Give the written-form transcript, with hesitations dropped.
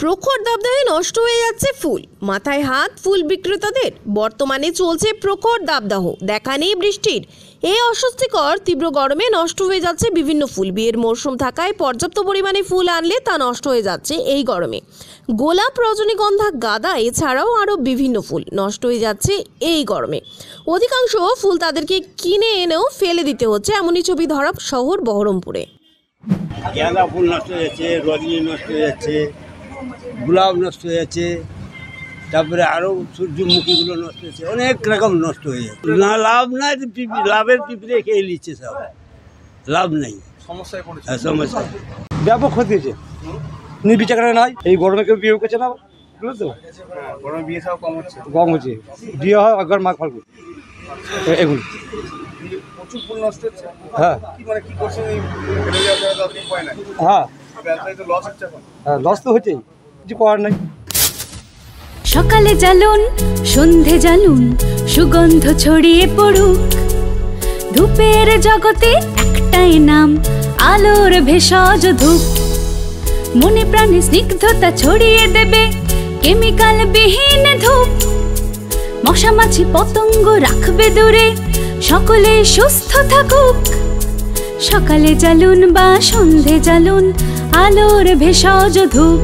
প্রখর দাবদাহে নষ্ট হয়ে যাচ্ছে ফুল, মাথায় হাত ফুল বিক্রেতাদের। বর্তমানে চলছে প্রখর দাবদাহ, দেখা নেই বৃষ্টির। এই অস্বস্তিকর তীব্র গরমে নষ্ট হয়ে যাচ্ছে বিভিন্ন ফুল। বিয়ের মরশুম থাকায় পর্যাপ্ত পরিমাণে ফুল আনলে তা নষ্ট হয়ে যাচ্ছে এই গরমে। গোলাপ, রজনীগন্ধা, গাঁদা এছাড়াও আরও বিভিন্ন ফুল নষ্ট হয়ে যাচ্ছে এই গরমে। অধিকাংশ ফুল তাদেরকে কিনে এনেও ফেলে দিতে হচ্ছে, এমনই ছবি ধরা শহর বহরমপুরে। গাঁদা ফুল নষ্ট হয়ে যাচ্ছে, রজনী নষ্ট হয়ে যাচ্ছে, গোলাপ নষ্ট হয়ে যাচ্ছে, তারপরে আরও সূর্যমুখীগুলো নষ্ট হয়েছে, অনেক রকম নষ্ট হয়ে যাচ্ছে। না লাভ নাই, লাভের পিঁপড়ে খেয়ে নিচ্ছে, সব লাভ নেই, সমস্যায় ব্যাপক ক্ষতি হয়েছে। নির্বিচারে নয়, এই গরমে কেউ বিয়ে করছে না, বুঝলো তো, গরমে বিয়ে সব কম হচ্ছে, বিয়ে হয় অগ্রহায়ণ মাঘ ফাল্গুন এগুলো। প্রচুর ফুল নষ্ট হচ্ছে। হ্যাঁ, লস তো হচ্ছে, কিছু করার নাই। সকালে জ্বালুন, সন্ধে জ্বালুন, সুগন্ধ ছড়িয়ে পড়ুক। ধূপের জগতে একটাই নাম, আলোর ভেষজ ধূপ। মনে প্রাণে স্নিগ্ধতা ছড়িয়ে দেবে কেমিক্যাল বিহীন ধূপ। মশা মাছি পতঙ্গ রাখবে দূরে, সকলে সুস্থ থাকুক। সকালে জ্বালুন বা সন্ধে জ্বালুন, আলোর ভেষজ ধূপ।